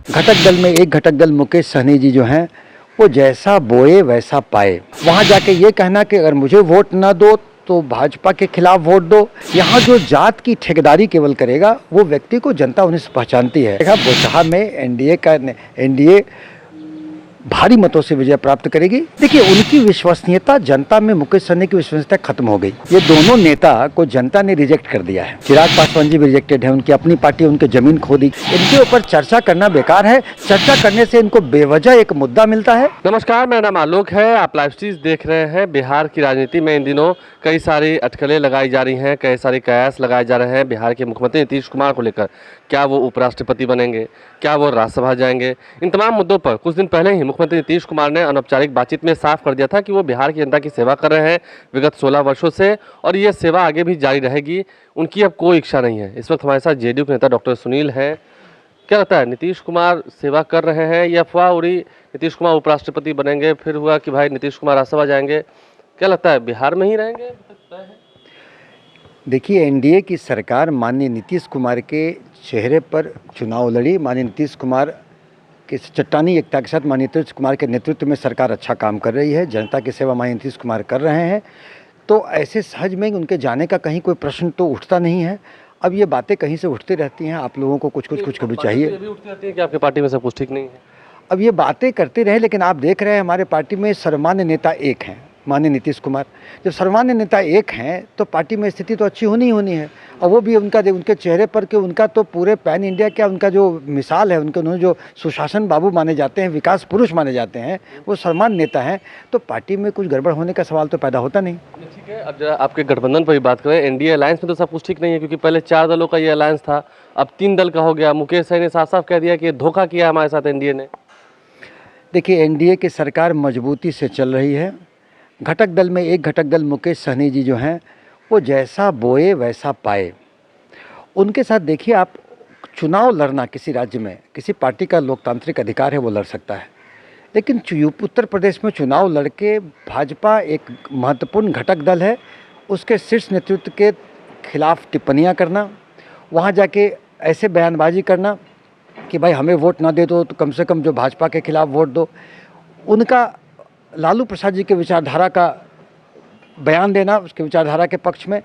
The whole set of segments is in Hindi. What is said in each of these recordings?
घटक दल में एक घटक दल मुकेश सहनी जी जो हैं वो जैसा बोए वैसा पाए। वहाँ जाके ये कहना कि अगर मुझे वोट ना दो तो भाजपा के खिलाफ वोट दो। यहाँ जो जात की ठेकेदारी केवल करेगा वो व्यक्ति को जनता उन्हें से पहचानती है। बोचहा में एनडीए भारी मतों से विजय प्राप्त करेगी। देखिए उनकी विश्वसनीयता जनता में मुकेश सहनी की विश्वसनीयता खत्म हो गई। ये दोनों नेता को जनता ने रिजेक्ट कर दिया है। चिराग पासवान जी भी रिजेक्टेड है, उनकी अपनी पार्टी उनके जमीन खो दी। इनके ऊपर चर्चा करना बेकार है। चर्चा करने से इनको बेवजह एक मुद्दा मिलता है। नमस्कार, मेरा नाम आलोक है। आप लाइव स्ट्रीम देख रहे हैं। बिहार की राजनीति में इन दिनों कई सारी अटकलें लगाई जा रही हैं, कई सारे कयास लगाए जा रहे हैं बिहार के मुख्यमंत्री नीतीश कुमार को लेकर। क्या वो उपराष्ट्रपति बनेंगे, क्या वो राज्यसभा जाएंगे, इन तमाम मुद्दों पर कुछ दिन पहले ही मुख्यमंत्री नीतीश कुमार ने अनौपचारिक बातचीत में साफ कर दिया था कि वो बिहार की जनता की सेवा कर रहे हैं विगत 16 वर्षों से, और ये सेवा आगे भी जारी रहेगी। उनकी अब कोई इच्छा नहीं है। इस वक्त हमारे साथ जेडीयू के नेता डॉक्टर सुनील हैं। क्या लगता है, नीतीश कुमार सेवा कर रहे हैं या अफवाह उड़ी नीतीश कुमार उपराष्ट्रपति बनेंगे, फिर हुआ कि भाई नीतीश कुमार राज्यसभा जाएंगे? क्या लगता है, बिहार में ही रहेंगे? देखिए एनडीए की सरकार माननीय नीतीश कुमार के चेहरे पर चुनाव लड़ी। माननीय नीतीश कुमार के चट्टानी एकता के साथ माननीय नीतीश कुमार के नेतृत्व में सरकार अच्छा काम कर रही है। जनता की सेवा माननीय नीतीश कुमार कर रहे हैं, तो ऐसे सहज में उनके जाने का कहीं कोई प्रश्न तो उठता नहीं है। अब ये बातें कहीं से उठती रहती हैं, आप लोगों को कुछ कभी चाहिए। ये भी उठती रहती है कि आपकी पार्टी में सब कुछ ठीक नहीं है। अब ये बातें करते रहे, लेकिन आप देख रहे हैं हमारे पार्टी में सर्वमान्य नेता एक हैं, माननीय नीतीश कुमार। जब सर्वमान्य नेता एक हैं तो पार्टी में स्थिति तो अच्छी होनी ही होनी है। और वो भी उनके चेहरे पर कि उनका तो पूरे पैन इंडिया क्या उनका जो मिसाल है, उन्होंने जो सुशासन बाबू माने जाते हैं, विकास पुरुष माने जाते हैं, वो सर्वमान्य नेता हैं, तो पार्टी में कुछ गड़बड़ होने का सवाल तो पैदा होता नहीं। ठीक है, अब जरा आपके गठबंधन पर भी बात करें। एनडीए अलायंस में तो सब कुछ ठीक नहीं है, क्योंकि पहले 4 दलों का ये अलायंस था, अब 3 दल का हो गया। मुकेश सहनी ने साफ साफ कह दिया कि धोखा किया हमारे साथ एनडीए ने। देखिए एनडीए की सरकार मजबूती से चल रही है। घटक दल में एक घटक दल मुकेश सहनी जी जो हैं वो जैसा बोए वैसा पाए। उनके साथ देखिए, आप चुनाव लड़ना किसी राज्य में किसी पार्टी का लोकतांत्रिक अधिकार है, वो लड़ सकता है, लेकिन उत्तर प्रदेश में चुनाव लड़के भाजपा एक महत्वपूर्ण घटक दल है, उसके शीर्ष नेतृत्व के खिलाफ टिप्पणियां करना, वहां जाके ऐसे बयानबाजी करना कि भाई हमें वोट ना दे दो तो कम से कम जो भाजपा के खिलाफ वोट दो, उनका लालू प्रसाद जी के विचारधारा का बयान देना, उसके विचारधारा के पक्ष में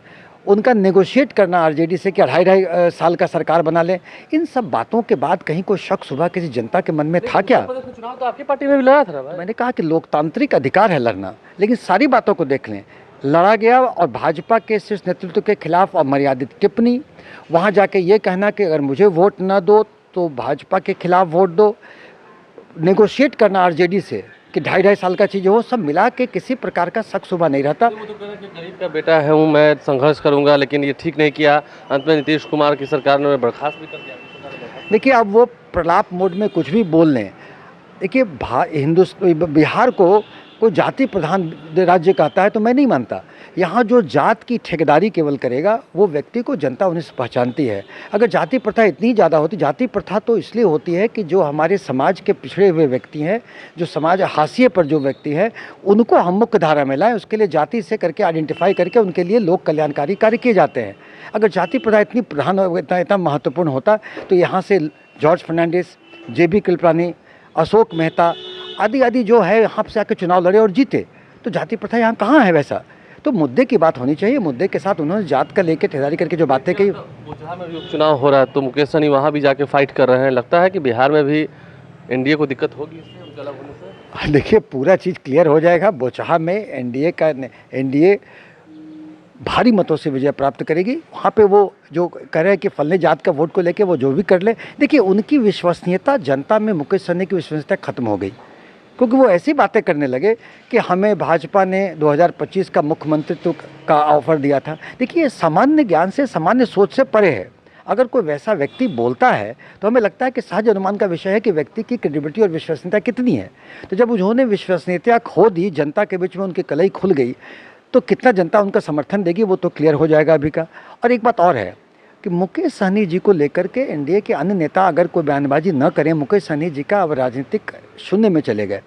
उनका नेगोशिएट करना आरजेडी से कि 2.5 साल का सरकार बना लें। इन सब बातों के बाद कहीं कोई शक सुबह किसी जनता के मन में था क्या? चुनाव तो आपकी पार्टी में भी लड़ा था भाई। मैंने कहा कि लोकतांत्रिक अधिकार है लड़ना, लेकिन सारी बातों को देख लें। लड़ा गया और भाजपा के शीर्ष नेतृत्व के खिलाफ अमर्यादित टिप्पणी, वहाँ जाके ये कहना कि अगर मुझे वोट ना दो तो भाजपा के खिलाफ वोट दो, नेगोशिएट करना आरजेडी से कि 2.5 साल का चीज़ हो, सब मिला के किसी प्रकार का शक सुबह नहीं रहता। वो तो कह रहे हैं कि गरीब का बेटा है हूँ, मैं संघर्ष करूंगा, लेकिन ये ठीक नहीं किया। अंत में नीतीश कुमार की सरकार ने बर्खास्त भी कर दिया। देखिए अब वो प्रलाप मोड में कुछ भी बोल लें। देखिए बिहार को कोई जाति प्रधान राज्य कहता है तो मैं नहीं मानता। यहाँ जो जात की ठेकेदारी केवल करेगा वो व्यक्ति को जनता उन्हें से पहचानती है। अगर जाति प्रथा इतनी ज़्यादा होती, जाति प्रथा तो इसलिए होती है कि जो हमारे समाज के पिछड़े हुए व्यक्ति हैं, जो समाज हाशिए पर जो व्यक्ति है, उनको हम मुख्य धारा में लाएं। उसके लिए जाति से करके आइडेंटिफाई करके उनके लिए लोक कल्याणकारी कार्य किए जाते हैं। अगर जाति प्रथा इतनी प्रधान इतना महत्वपूर्ण होता तो यहाँ से जॉर्ज फर्नांडिस, JB कृपलानी, अशोक मेहता आदि जो है यहाँ से आकर चुनाव लड़े और जीते। तो जाति प्रथा यहाँ कहाँ है? वैसा तो मुद्दे की बात होनी चाहिए। मुद्दे के साथ उन्होंने जात का लेकर ठेकेदारी करके जो बातें कही। जहाँ में भी उपचुनाव हो रहा है तो मुकेश सहनी वहाँ भी जाके फाइट कर रहे हैं। लगता है कि बिहार में भी एनडीए को दिक्कत होगी इससे, उनके अलग होने से? देखिए पूरा चीज़ क्लियर हो जाएगा। बोचहा में एनडीए भारी मतों से विजय प्राप्त करेगी। वहाँ पे वो जो कह रहे हैं कि फलने जात का वोट को लेके वो जो भी कर ले, देखिए उनकी विश्वसनीयता जनता में मुकेश सहनी की विश्वसनीयता खत्म हो गई, क्योंकि वो ऐसी बातें करने लगे कि हमें भाजपा ने 2025 का मुख्यमंत्रित्व का ऑफर दिया था। देखिए ये सामान्य ज्ञान से, सामान्य सोच से परे है। अगर कोई वैसा व्यक्ति बोलता है तो हमें लगता है कि सहज अनुमान का विषय है कि व्यक्ति की क्रेडिबिलिटी और विश्वसनीयता कितनी है। तो जब उन्होंने विश्वसनीयता खो दी, जनता के बीच में उनकी कलई खुल गई, तो कितना जनता उनका समर्थन देगी वो तो क्लियर हो जाएगा अभी का। और एक बात और है कि मुकेश सहनी जी को लेकर के एनडीए के अन्य नेता अगर कोई बयानबाजी न करें, मुकेश सहनी जी का अब राजनीतिक शून्य में चले गए।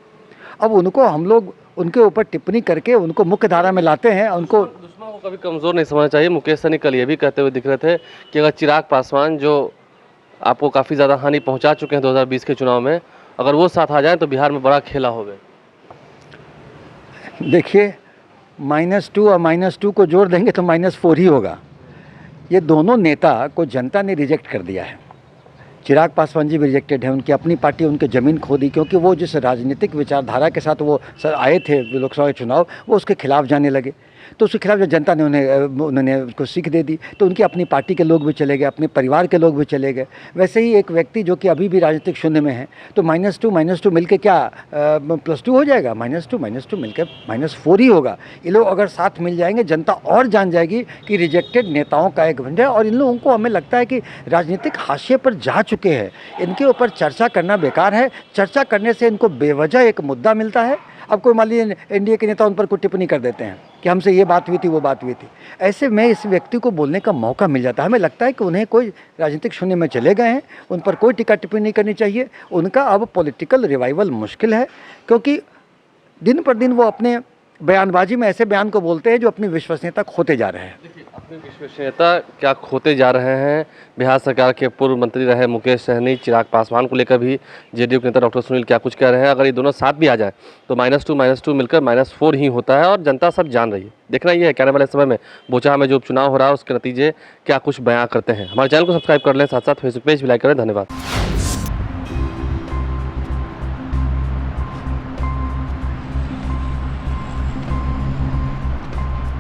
अब उनको हम लोग उनके ऊपर टिप्पणी करके उनको मुख्य धारा में लाते हैं। उनको दुश्मन को कभी कमज़ोर नहीं समझना चाहिए। मुकेश सहनी कल ये भी कहते हुए दिख रहे थे कि अगर चिराग पासवान जो आपको काफ़ी ज़्यादा हानि पहुंचा चुके हैं 2020 के चुनाव में, अगर वो साथ आ जाए तो बिहार में बड़ा खेला होगा। देखिए, -2 और -2 को जोड़ देंगे तो -4 ही होगा। ये दोनों नेता को जनता ने रिजेक्ट कर दिया है। चिराग पासवान जी भी रिजेक्टेड हैं, उनकी अपनी पार्टी उनकी ज़मीन खो दी, क्योंकि वो जिस राजनीतिक विचारधारा के साथ वो आए थे लोकसभा चुनाव, वो उसके खिलाफ जाने लगे। तो उसके खिलाफ जब जनता ने उन्होंने उसको सीख दे दी, तो उनकी अपनी पार्टी के लोग भी चले गए, अपने परिवार के लोग भी चले गए। वैसे ही एक व्यक्ति जो कि अभी भी राजनीतिक शून्य में है, तो -2 मिलके क्या +2 हो जाएगा? -2 मिलकर -4 ही होगा। ये लोग अगर साथ मिल जाएंगे, जनता और जान जाएगी कि रिजेक्टेड नेताओं का एक झंडा है, और इन लोगों को हमें लगता है कि राजनीतिक हाशिए पर जा चुके हैं। इनके ऊपर चर्चा करना बेकार है। चर्चा करने से इनको बेवजह एक मुद्दा मिलता है। अब कोई मान लीजिए एनडीए के नेता उन पर कोई टिप्पणी कर देते हैं कि हमसे ये बात हुई थी, वो बात हुई थी, ऐसे में इस व्यक्ति को बोलने का मौका मिल जाता है। हमें लगता है कि उन्हें कोई राजनीतिक शून्य में चले गए हैं, उन पर कोई टिक्का टिप्पणी नहीं करनी चाहिए। उनका अब पॉलिटिकल रिवाइवल मुश्किल है, क्योंकि दिन पर दिन वो अपने बयानबाजी में ऐसे बयान को बोलते हैं जो अपनी विश्वसनीयता खोते जा रहे हैं। अपनी विश्वसनीयता क्या खोते जा रहे हैं? बिहार सरकार के पूर्व मंत्री रहे मुकेश सहनी, चिराग पासवान को लेकर भी जेडीयू के नेता डॉक्टर सुनील क्या कुछ कह रहे हैं। अगर ये दोनों साथ भी आ जाए तो -2 मिलकर -4 ही होता है, और जनता सब जान रही है। देखना ये है कि आने वाले समय में बोचहा में जो उपचुनाव हो रहा है उसके नतीजे क्या कुछ बयां करते हैं। हमारे चैनल को सब्सक्राइब कर लें, साथ साथ फेसबुक पेज भी लाइक करें। धन्यवाद।